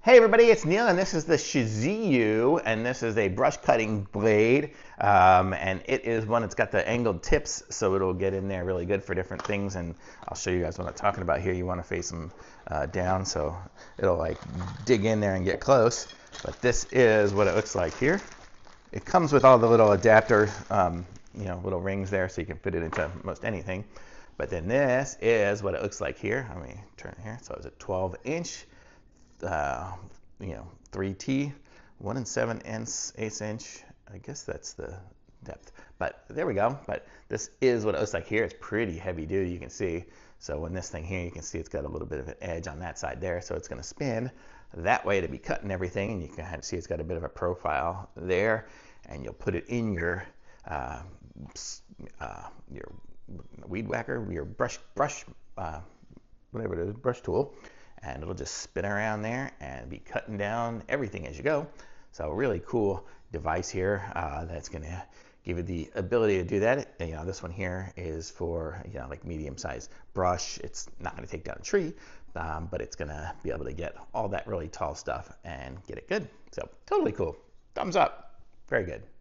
Hey everybody, it's Neil and this is the Shuziyu, and this is a brush cutting blade, and it is one that's got the angled tips, so it'll get in there really good for different things. And I'll show you guys what I'm talking about here. You want to face them down so it'll like dig in there and get close. But this is what it looks like here. It comes with all the little adapter, little rings there, so you can fit it into most anything. But then this is what it looks like here. Let me turn it here. So it's a 12-inch. 3T, 1 7/8 inch. I guess that's the depth, but there we go. But this is what it looks like here. It's pretty heavy duty, you can see. So when this thing here, you can see it's got a little bit of an edge on that side there, so it's going to spin that way to be cutting everything, and you can see it's got a bit of a profile there, and you'll put it in your weed whacker, your brush whatever it is, brush tool, and it'll just spin around there and be cutting down everything as you go. So really cool device here that's going to give you the ability to do that. This one here is for like medium-sized brush. It's not going to take down a tree, but it's going to be able to get all that really tall stuff and get it good. So totally cool. Thumbs up. Very good.